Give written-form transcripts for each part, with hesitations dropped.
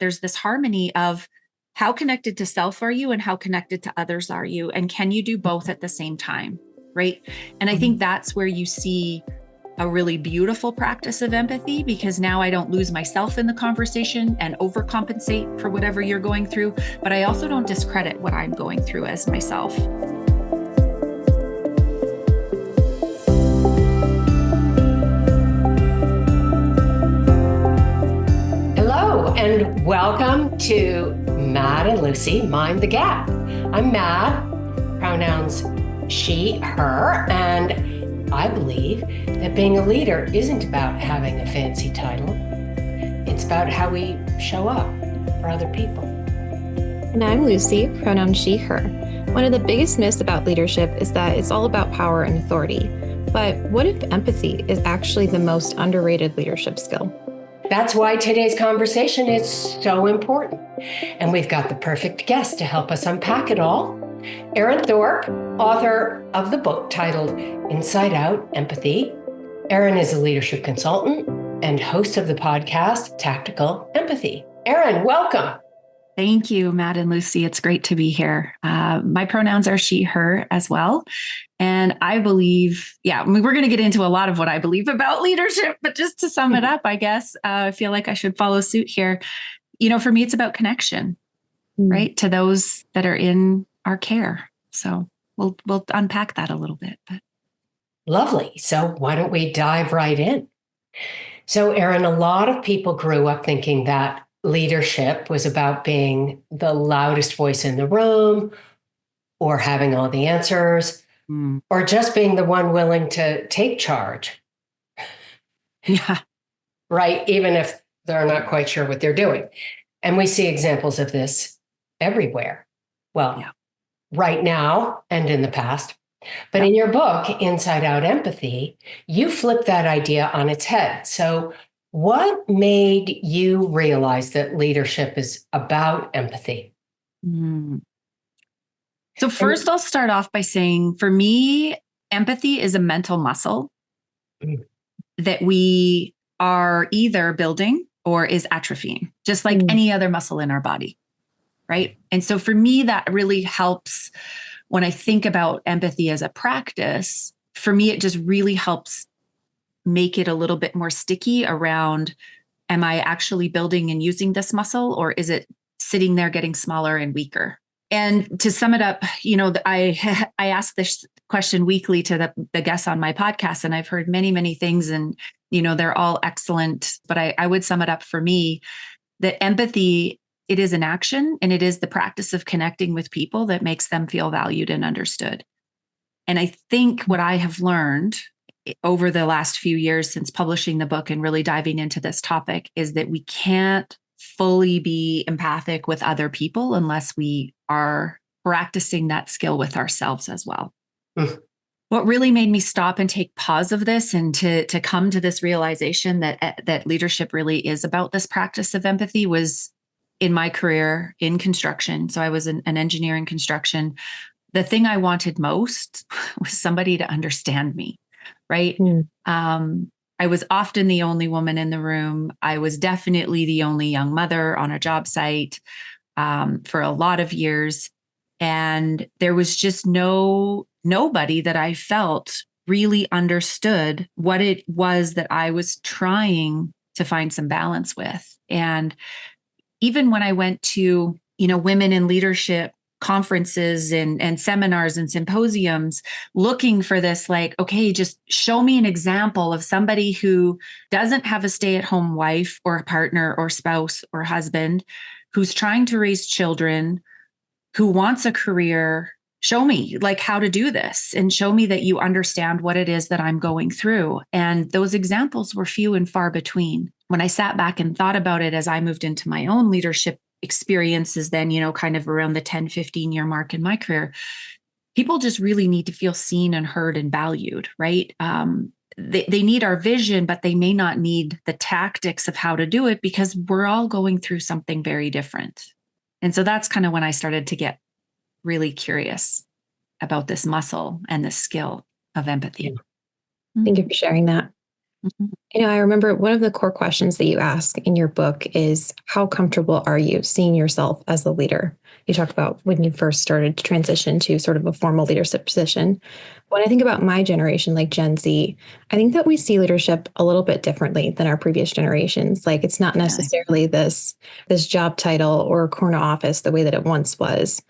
there's this harmony of how connected to self are you and how connected to others are you? And can you do both at the same time? Right. And I think that's where you see a really beautiful practice of empathy, because now I don't lose myself in the conversation and overcompensate for whatever you're going through, but I also don't discredit what I'm going through as myself. Hello, and welcome to Mad and Lucy Mind the Gap. I'm Mad, pronouns she, her, and I believe that being a leader isn't about having a fancy title. It's about how we show up for other people. And I'm Lucy, pronoun she, her. One of the biggest myths about leadership is that it's all about power and authority. But what if empathy is actually the most underrated leadership skill? That's why today's conversation is so important. And we've got the perfect guest to help us unpack it all. Erin Thorp, author of the book titled Inside Out Empathy. Erin is a leadership consultant and host of the podcast Tactical Empathy. Erin, welcome. Thank you, Matt and Lucy. It's great to be here. My pronouns are she, her as well. And I believe, we're going to get into a lot of what I believe about leadership, but just to sum it up, I guess, I feel like I should follow suit here. For me, it's about connection, right? To those that are in our care. So we'll unpack that a little bit. But lovely. So why don't we dive right in? So Erin, a lot of people grew up thinking that leadership was about being the loudest voice in the room, or having all the answers, or just being the one willing to take charge. Yeah. Right. Even if they're not quite sure what they're doing. And we see examples of this everywhere. Well, right now and in the past. But in your book, Inside Out Empathy, you flip that idea on its head. So what made you realize that leadership is about empathy? So first, I'll start off by saying, for me, empathy is a mental muscle that we are either building or is atrophying, just like any other muscle in our body. Right. And so for me, that really helps when I think about empathy as a practice. For me, it just really helps make it a little bit more sticky around, am I actually building and using this muscle, or is it sitting there getting smaller and weaker? And to sum it up, I ask this question weekly to the guests on my podcast, and I've heard many, many things, and, they're all excellent. But I would sum it up for me that empathy, it is an action, and it is the practice of connecting with people that makes them feel valued and understood. And I think what I have learned over the last few years since publishing the book and really diving into this topic is that we can't fully be empathic with other people unless we are practicing that skill with ourselves as well. What really made me stop and take pause of this and to come to this realization that leadership really is about this practice of empathy was in my career in construction. So I was an engineer in construction. The thing I wanted most was somebody to understand me, right? I was often the only woman in the room. I was definitely the only young mother on a job site for a lot of years. And there was just nobody that I felt really understood what it was that I was trying to find some balance with. And even when I went to, women in leadership conferences and seminars and symposiums looking for this, like, okay, just show me an example of somebody who doesn't have a stay-at-home wife or a partner or spouse or husband, who's trying to raise children, who wants a career. Show me like how to do this and show me that you understand what it is that I'm going through. And those examples were few and far between. When I sat back and thought about it as I moved into my own leadership experiences, then, kind of around the 10, 15 year mark in my career, people just really need to feel seen and heard and valued, right? They need our vision, but they may not need the tactics of how to do it because we're all going through something very different. And so that's kind of when I started to get really curious about this muscle and this skill of empathy. Thank you for sharing that. Mhm. I remember one of the core questions that you ask in your book is how comfortable are you seeing yourself as the leader? You talk about when you first started to transition to sort of a formal leadership position. When I think about my generation, like Gen Z, I think that we see leadership a little bit differently than our previous generations. Like it's not necessarily this job title or corner office the way that it once was.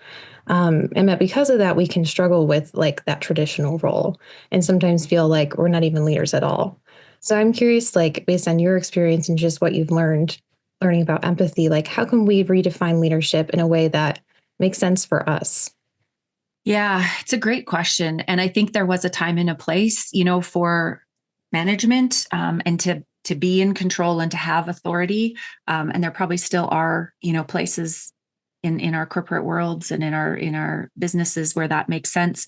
And that because of that, we can struggle with like that traditional role and sometimes feel like we're not even leaders at all. So I'm curious, like based on your experience and just what you've learning about empathy, like how can we redefine leadership in a way that makes sense for us? Yeah, it's a great question. And I think there was a time and a place, for management and to be in control and to have authority. And there probably still are, places in our corporate worlds and in our businesses where that makes sense.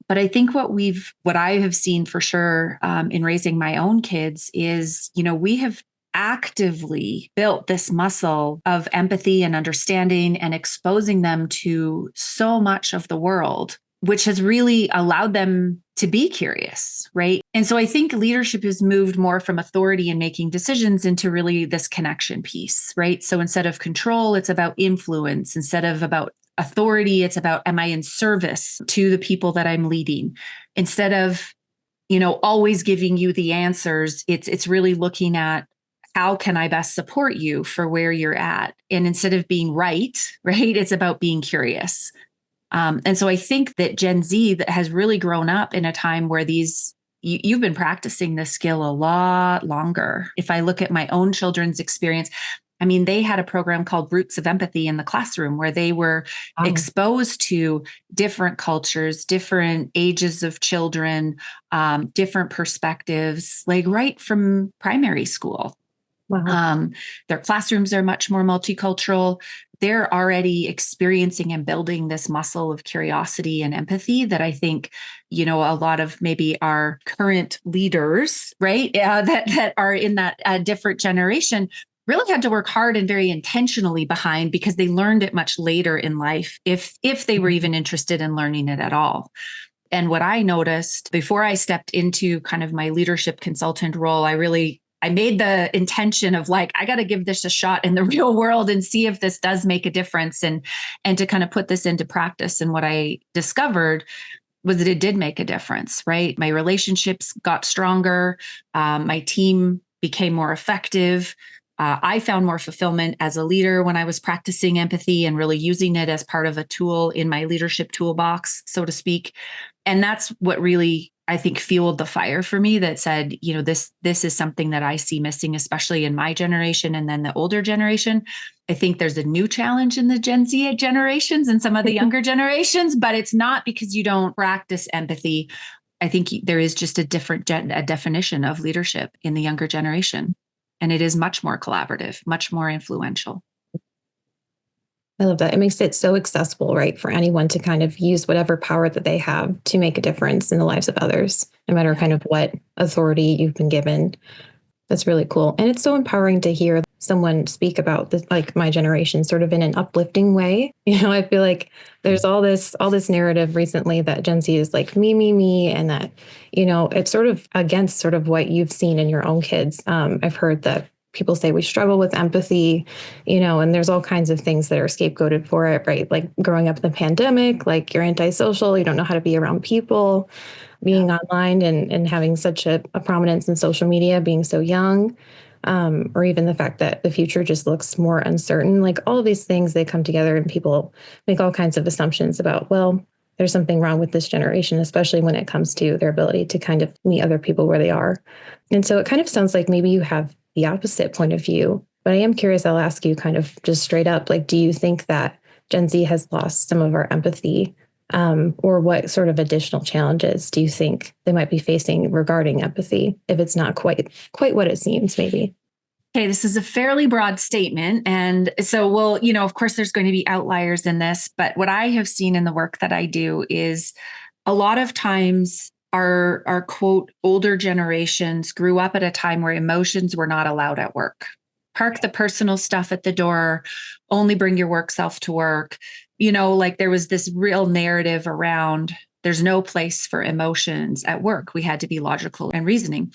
But I think what I have seen for sure in raising my own kids is, we have actively built this muscle of empathy and understanding and exposing them to so much of the world, which has really allowed them to be curious, right? And so I think leadership has moved more from authority and making decisions into really this connection piece, right? So instead of control, it's about influence. Instead of about authority, it's about, am I in service to the people that I'm leading? Instead of, always giving you the answers, it's really looking at, how can I best support you for where you're at? And instead of being right, it's about being curious. And so I think that Gen Z that has really grown up in a time where you've been practicing this skill a lot longer. If I look at my own children's experience, I mean, they had a program called Roots of Empathy in the classroom where they were exposed to different cultures, different ages of children, different perspectives, like right from primary school. Wow. Their classrooms are much more multicultural. They're already experiencing and building this muscle of curiosity and empathy that I think, a lot of maybe our current leaders, right, that are in that different generation really had to work hard and very intentionally behind because they learned it much later in life, if they were even interested in learning it at all. And what I noticed before I stepped into kind of my leadership consultant role, I made the intention of like, I got to give this a shot in the real world and see if this does make a difference and to kind of put this into practice. And what I discovered was that it did make a difference, right? My relationships got stronger. My team became more effective. I found more fulfillment as a leader when I was practicing empathy and really using it as part of a tool in my leadership toolbox, so to speak. And that's what really, I think, fueled the fire for me that said, this is something that I see missing, especially in my generation and then the older generation. I think there's a new challenge in the Gen Z generations and some of the younger generations, but it's not because you don't practice empathy. I think there is just a different definition of leadership in the younger generation. And it is much more collaborative, much more influential. I love that. It makes it so accessible, right, for anyone to kind of use whatever power that they have to make a difference in the lives of others, no matter kind of what authority you've been given. That's really cool. And it's so empowering to hear someone speak about this, like my generation, sort of in an uplifting way. I feel like there's all this narrative recently that Gen Z is like me, and that, it's sort of against sort of what you've seen in your own kids. I've heard that people say we struggle with empathy, and there's all kinds of things that are scapegoated for it, right? Like growing up in the pandemic, like you're antisocial, you don't know how to be around people, being online and having such a prominence in social media, being so young, or even the fact that the future just looks more uncertain. Like all of these things, they come together and people make all kinds of assumptions about, well, there's something wrong with this generation, especially when it comes to their ability to kind of meet other people where they are. And so it kind of sounds like maybe you have the opposite point of view. But I am curious, I'll ask you kind of just straight up, like, do you think that Gen Z has lost some of our empathy? Or what sort of additional challenges do you think they might be facing regarding empathy, if it's not quite what it seems, maybe? Okay, this is a fairly broad statement. And so of course, there's going to be outliers in this, but what I have seen in the work that I do is a lot of times our quote, older generations grew up at a time where emotions were not allowed at work. Park the personal stuff at the door, only bring your work self to work. Like there was this real narrative around there's no place for emotions at work. We had to be logical and reasoning.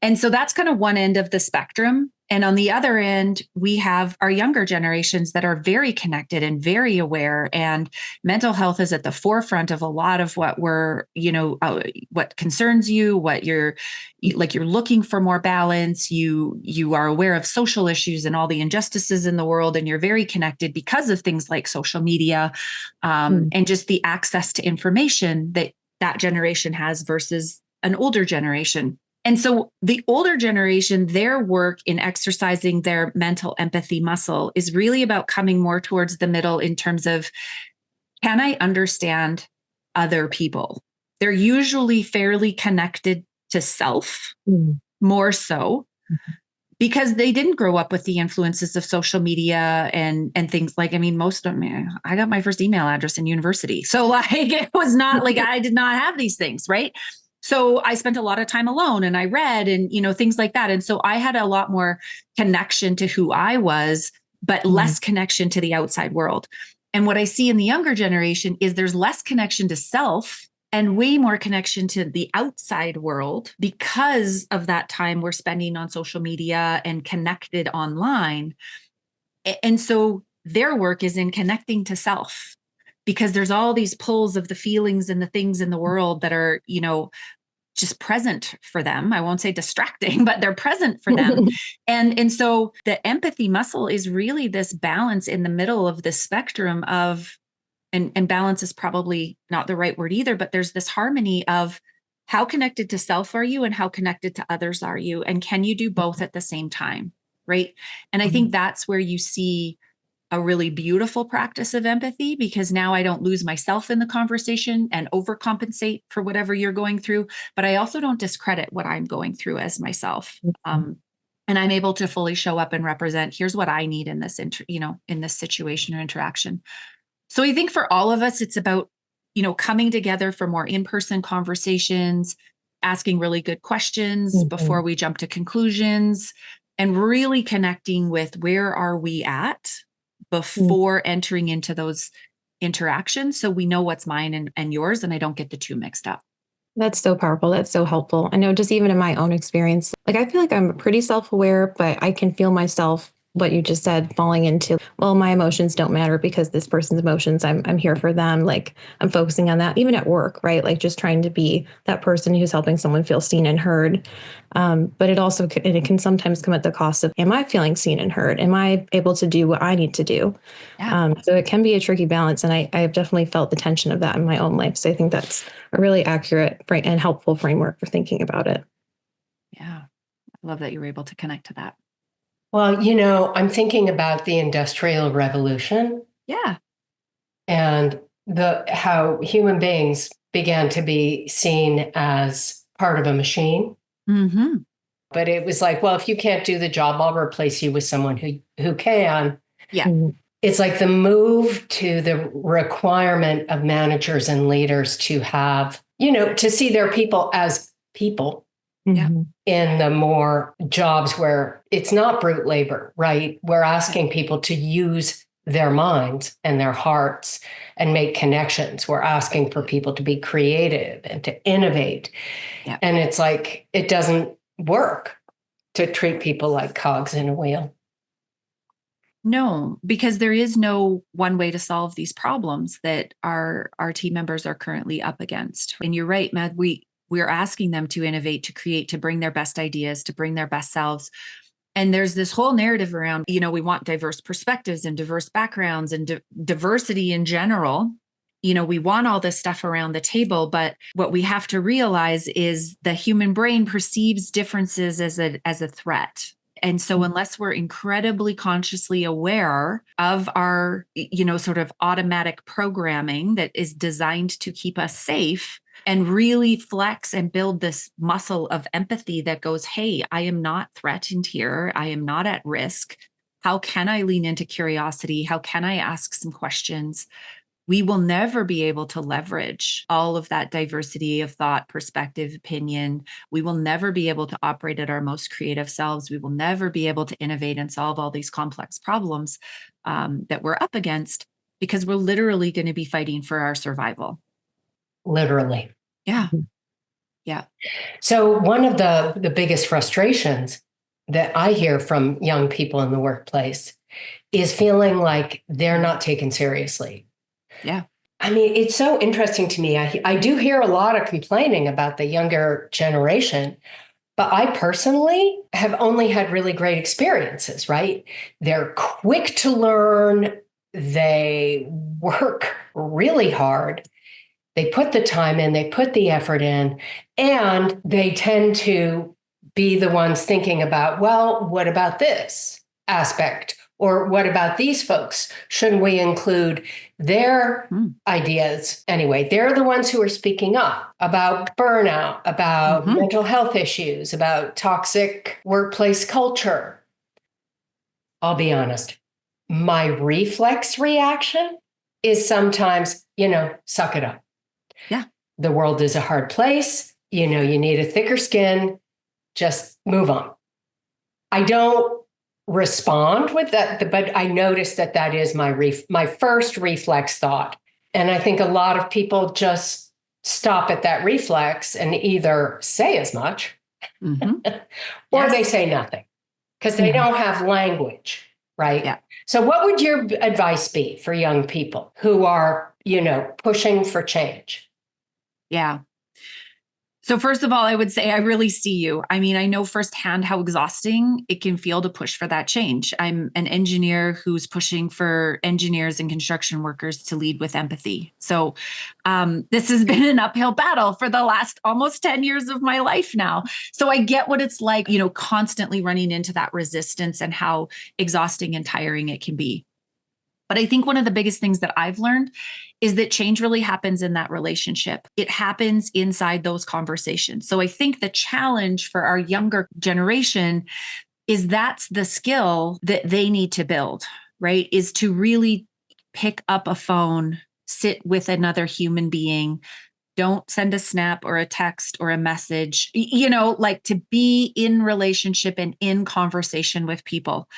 And so that's kind of one end of the spectrum. And on the other end, we have our younger generations that are very connected and very aware. And mental health is at the forefront of a lot of what what concerns you, what you're looking for more balance. You are aware of social issues and all the injustices in the world, and you're very connected because of things like social media, and just the access to information that generation has versus an older generation. And so the older generation, their work in exercising their mental empathy muscle is really about coming more towards the middle in terms of, can I understand other people? They're usually fairly connected to self, more so, because they didn't grow up with the influences of social media and things like, I mean, most of them, I got my first email address in university. So like, it was not like, I did not have these things, right? So I spent a lot of time alone and I read and, things like that. And so I had a lot more connection to who I was, but less connection to the outside world. And what I see in the younger generation is there's less connection to self and way more connection to the outside world because of that time we're spending on social media and connected online. And so their work is in connecting to self, because there's all these pulls of the feelings and the things in the world that are, just present for them. I won't say distracting, but they're present for them. And so the empathy muscle is really this balance in the middle of this spectrum of, and balance is probably not the right word either, but there's this harmony of how connected to self are you and how connected to others are you? And can you do both at the same time? Right. And I think that's where you see a really beautiful practice of empathy, because now I don't lose myself in the conversation and overcompensate for whatever you're going through, but I also don't discredit what I'm going through as myself. And I'm able to fully show up and represent, here's what I need in this, in this situation or interaction. So I think for all of us, it's about, coming together for more in-person conversations, asking really good questions before we jump to conclusions, and really connecting with where are we at before entering into those interactions, so we know what's mine and yours, and I don't get the two mixed up. That's so powerful. That's so helpful. I know just even in my own experience, like I feel like I'm pretty self-aware, but I can feel myself, what you just said, falling into, well, my emotions don't matter because this person's emotions, I'm here for them. Like I'm focusing on that, even at work, right? Like just trying to be that person who's helping someone feel seen and heard. But it can sometimes come at the cost of, am I feeling seen and heard? Am I able to do what I need to do? Yeah. So it can be a tricky balance. And I have definitely felt the tension of that in my own life. So I think that's a really accurate and helpful framework for thinking about it. Yeah. I love that you were able to connect to that. Well, I'm thinking about the Industrial Revolution. Yeah. And how human beings began to be seen as part of a machine. But it was like, well, if you can't do the job, I'll replace you with someone who can. Yeah. It's like the move to the requirement of managers and leaders to have, to see their people as people. Yeah. In the more jobs where it's not brute labor, right? We're asking people to use their minds and their hearts and make connections. We're asking for people to be creative and to innovate. Yeah. And it's like, it doesn't work to treat people like cogs in a wheel. No, because there is no one way to solve these problems that our team members are currently up against. And you're right, Matt, we're asking them to innovate, to create, to bring their best ideas, to bring their best selves. And there's this whole narrative around, we want diverse perspectives and diverse backgrounds and diversity in general. We want all this stuff around the table, but what we have to realize is the human brain perceives differences as a threat. And so unless we're incredibly consciously aware of our, sort of automatic programming that is designed to keep us safe, and really flex and build this muscle of empathy that goes, hey, I am not threatened here. I am not at risk. How can I lean into curiosity? How can I ask some questions? We will never be able to leverage all of that diversity of thought, perspective, opinion. We will never be able to operate at our most creative selves. We will never be able to innovate and solve all these complex problems that we're up against, because we're literally going to be fighting for our survival. Literally. Yeah. Yeah. So one of the biggest frustrations that I hear from young people in the workplace is feeling like they're not taken seriously. Yeah. I mean, it's so interesting to me. I do hear a lot of complaining about the younger generation, but I personally have only had really great experiences, right? They're quick to learn. They work really hard. They put the time in, they put the effort in, and they tend to be the ones thinking about, well, what about this aspect? Or what about these folks? Shouldn't we include their ideas? Anyway, they're the ones who are speaking up about burnout, about mental health issues, about toxic workplace culture. I'll be honest. My reflex reaction is sometimes, suck it up. Yeah. The world is a hard place. You need a thicker skin. Just move on. I don't respond with that, but I notice that is my first reflex thought. And I think a lot of people just stop at that reflex and either say as much or they say nothing because they don't have language, right? Yeah. So what would your advice be for young people who are, pushing for change? Yeah. So first of all, I would say I really see you. I mean, I know firsthand how exhausting it can feel to push for that change. I'm an engineer who's pushing for engineers and construction workers to lead with empathy. So this has been an uphill battle for the last almost 10 years of my life now. So I get what it's like, constantly running into that resistance and how exhausting and tiring it can be. But I think one of the biggest things that I've learned is that change really happens in that relationship. It happens inside those conversations. So I think the challenge for our younger generation is that's the skill that they need to build, right? Is to really pick up a phone, sit with another human being. Don't send a snap or a text or a message, like to be in relationship and in conversation with people.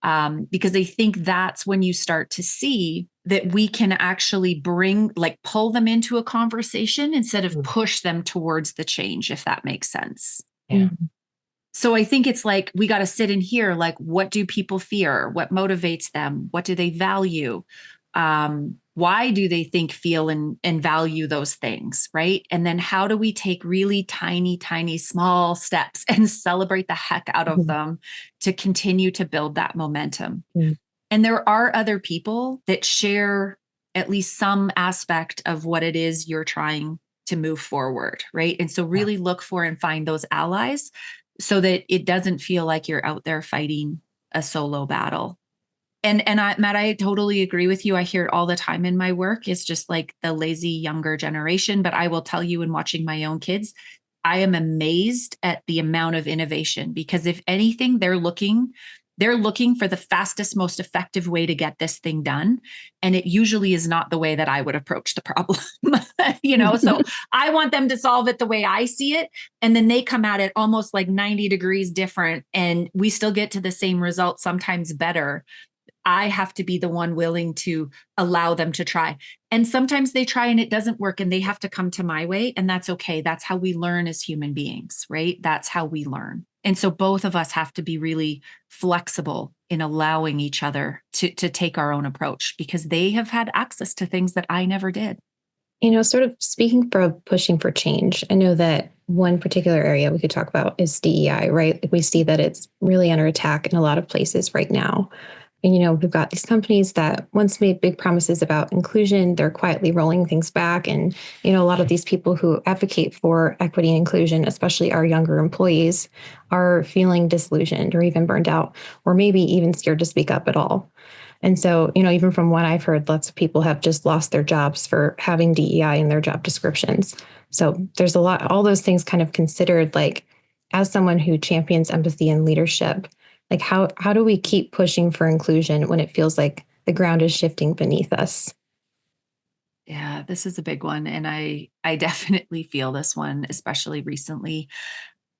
Because I think that's when you start to see that we can actually pull them into a conversation instead of push them towards the change, if that makes sense. Yeah. So I think it's like, we got to sit in here, like, what do people fear? What motivates them? What do they value? Why do they think, feel, and value those things, right? And then how do we take really tiny, tiny, small steps and celebrate the heck out of them to continue to build that momentum? And there are other people that share at least some aspect of what it is you're trying to move forward, right? And so really look for and find those allies so that it doesn't feel like you're out there fighting a solo battle. And Matt, I totally agree with you. I hear it all the time in my work. It's just like the lazy younger generation. But I will tell you, in watching my own kids, I am amazed at the amount of innovation, because if anything, they're looking for the fastest, most effective way to get this thing done. And it usually is not the way that I would approach the problem, so I want them to solve it the way I see it. And then they come at it almost like 90 degrees different. And we still get to the same result, sometimes better. I have to be the one willing to allow them to try. And sometimes they try and it doesn't work and they have to come to my way. And that's okay. That's how we learn as human beings, right? That's how we learn. And so both of us have to be really flexible in allowing each other to take our own approach, because they have had access to things that I never did. Sort of speaking for pushing for change, I know that one particular area we could talk about is DEI, right? Like we see that it's really under attack in a lot of places right now. And, we've got these companies that once made big promises about inclusion, they're quietly rolling things back. And, a lot of these people who advocate for equity and inclusion, especially our younger employees, are feeling disillusioned or even burned out, or maybe even scared to speak up at all. And so, even from what I've heard, lots of people have just lost their jobs for having DEI in their job descriptions. So there's all those things kind of considered, like, as someone who champions empathy and leadership, like how do we keep pushing for inclusion when it feels like the ground is shifting beneath us? Yeah, this is a big one. And I definitely feel this one, especially recently.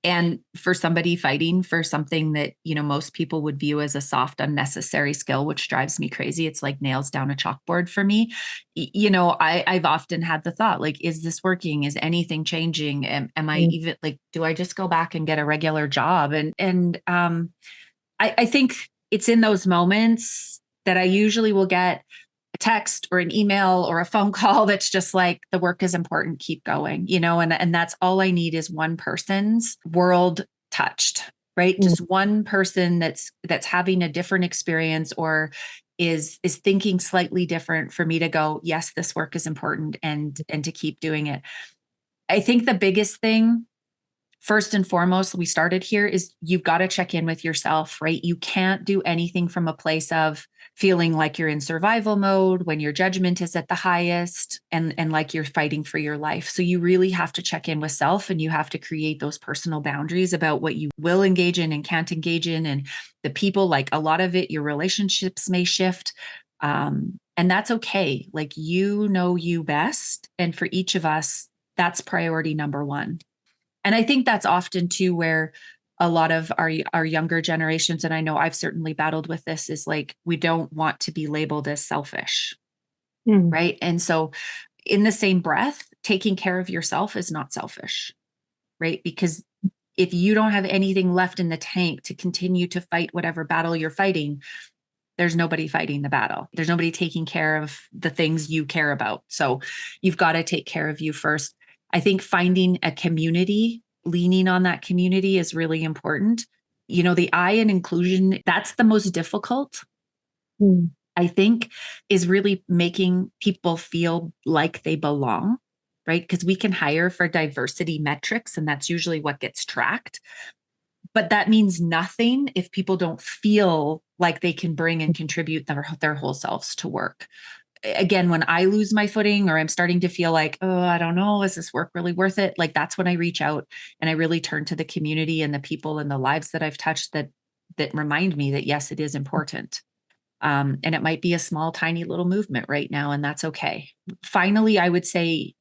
And for somebody fighting for something that, most people would view as a soft, unnecessary skill, which drives me crazy. It's like nails down a chalkboard for me. I've often had the thought, like, is this working? Is anything changing? Am I even like, do I just go back and get a regular job? I think it's in those moments that I usually will get a text or an email or a phone call that's just like, the work is important, keep going, and that's all I need is one person's world touched, right? Just one person that's having a different experience or is thinking slightly different for me to go, yes, this work is important and to keep doing it. I think the biggest thing, first and foremost, we started here, is you've got to check in with yourself, right? You can't do anything from a place of feeling like you're in survival mode when your judgment is at the highest and like you're fighting for your life. So you really have to check in with self, and you have to create those personal boundaries about what you will engage in and can't engage in. And the people, like, a lot of it, your relationships may shift. And that's okay. Like, you best. And for each of us, that's priority number one. And I think that's often too where a lot of our younger generations, and I know I've certainly battled with this, is like, we don't want to be labeled as selfish, right? And so in the same breath, taking care of yourself is not selfish, right? Because if you don't have anything left in the tank to continue to fight whatever battle you're fighting, there's nobody fighting the battle. There's nobody taking care of the things you care about. So you've got to take care of you first. I think finding a community, leaning on that community is really important. The I in inclusion, that's the most difficult, I think, is really making people feel like they belong, right? Because we can hire for diversity metrics, and that's usually what gets tracked. But that means nothing if people don't feel like they can bring and contribute their whole selves to work. Again, when I lose my footing or I'm starting to feel like, oh, I don't know, is this work really worth it? Like, that's when I reach out and I really turn to the community and the people and the lives that I've touched that remind me that, yes, it is important. And it might be a small, tiny little movement right now, and that's okay. Finally, I would say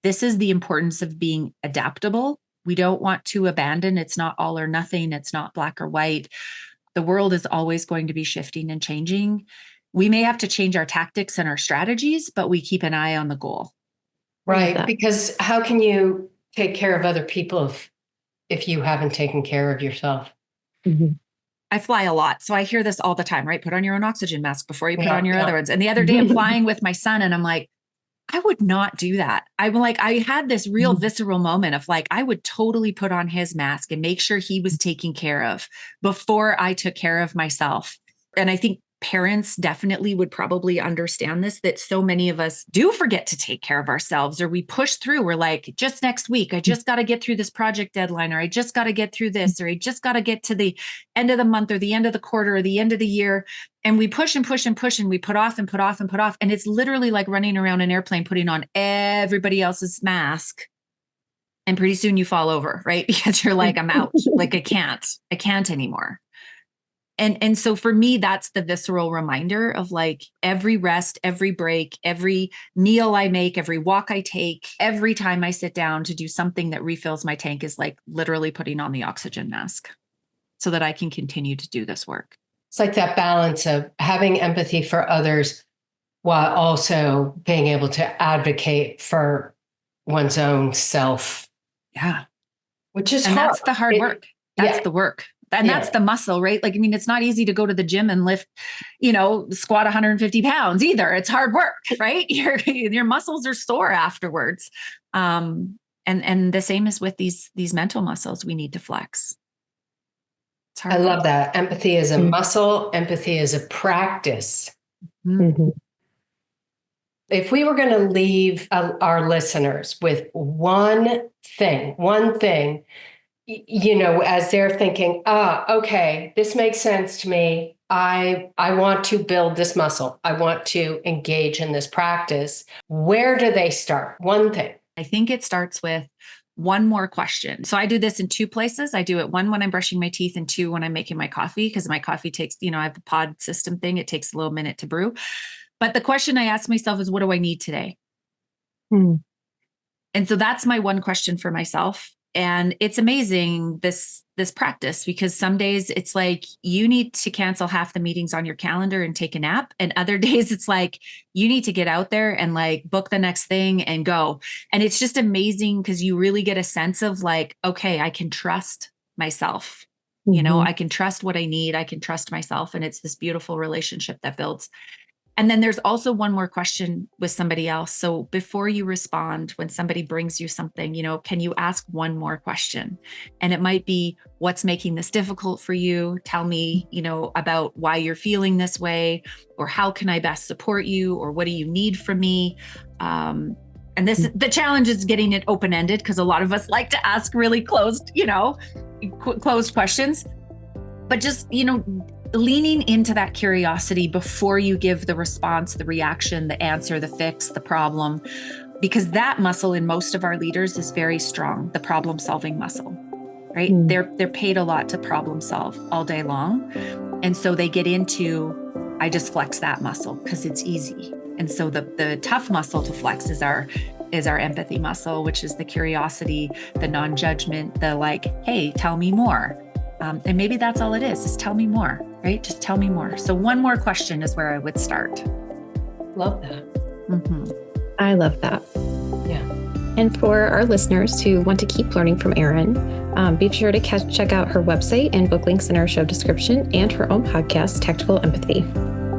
this is the importance of being adaptable. We don't want to abandon. It's not all or nothing. It's not black or white. The world is always going to be shifting and changing. We may have to change our tactics and our strategies, but we keep an eye on the goal. Right. Because how can you take care of other people if you haven't taken care of yourself? I fly a lot. So I hear this all the time, right? Put on your own oxygen mask before you put on your other ones. And the other day I'm flying with my son and I'm like, I would not do that. I'm like, I had this real visceral moment of like, I would totally put on his mask and make sure he was taken care of before I took care of myself. And I think parents definitely would probably understand this, that so many of us do forget to take care of ourselves, or we push through. We're like, just next week, I just got to get through this project deadline, or I just got to get through this, or I just got to get to the end of the month or the end of the quarter or the end of the year. And we push and push and push, and we put off and put off and put off. And it's literally like running around an airplane, putting on everybody else's mask. And pretty soon you fall over, right? Because you're like, I'm out. Like, I can't anymore. And so for me, that's the visceral reminder of like every rest, every break, every meal I make, every walk I take, every time I sit down to do something that refills my tank is like literally putting on the oxygen mask so that I can continue to do this work. It's like that balance of having empathy for others while also being able to advocate for one's own self. Yeah. Which is hard. That's the hard work. That's the work. And that's the muscle, right? Like, I mean, it's not easy to go to the gym and lift, squat 150 pounds either. It's hard work, right? Your muscles are sore afterwards. And the same is with these mental muscles we need to flex. It's hard. I love that. Empathy is a muscle. Empathy is a practice. If we were going to leave our listeners with one thing, as they're thinking, okay, this makes sense to me. I want to build this muscle. I want to engage in this practice. Where do they start? One thing. I think it starts with one more question. So I do this in two places. I do it one when I'm brushing my teeth and two when I'm making my coffee, because my coffee takes, I have the pod system thing. It takes a little minute to brew. But the question I ask myself is, what do I need today? And so that's my one question for myself. And it's amazing, this practice, because some days it's like you need to cancel half the meetings on your calendar and take a nap. And other days it's like you need to get out there and like book the next thing and go. And it's just amazing because you really get a sense of like, okay, I can trust myself. You know, I can trust what I need. I can trust myself. And it's this beautiful relationship that builds. And then there's also one more question with somebody else. So before you respond, when somebody brings you something, you know, can you ask one more question? And it might be, what's making this difficult for you? Tell me, you know, about why you're feeling this way, or how can I best support you? Or what do you need from me? And the challenge is getting it open-ended, because a lot of us like to ask really closed questions, but just, you know, leaning into that curiosity before you give the response, the reaction, the answer, the fix, the problem, because that muscle in most of our leaders is very strong, the problem solving muscle, right? They're paid a lot to problem solve all day long. And so they get into, I just flex that muscle because it's easy. And so the tough muscle to flex is our empathy muscle, which is the curiosity, the non-judgment, the like, hey, tell me more. And maybe that's all it is tell me more, right? Just tell me more. So one more question is where I would start. Love that. Mm-hmm. I love that. Yeah. And for our listeners who want to keep learning from Erin, be sure to check out her website and book links in our show description, and her own podcast, Tactical Empathy.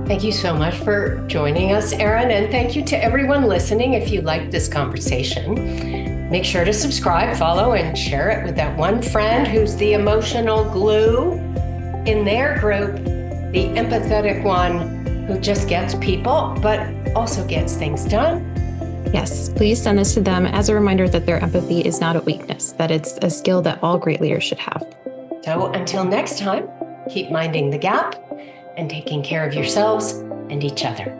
Thank you so much for joining us, Erin. And thank you to everyone listening. If you liked this conversation, make sure to subscribe, follow, and share it with that one friend who's the emotional glue in their group, the empathetic one who just gets people, but also gets things done. Yes, please send this to them as a reminder that their empathy is not a weakness, that it's a skill that all great leaders should have. So until next time, keep minding the gap and taking care of yourselves and each other.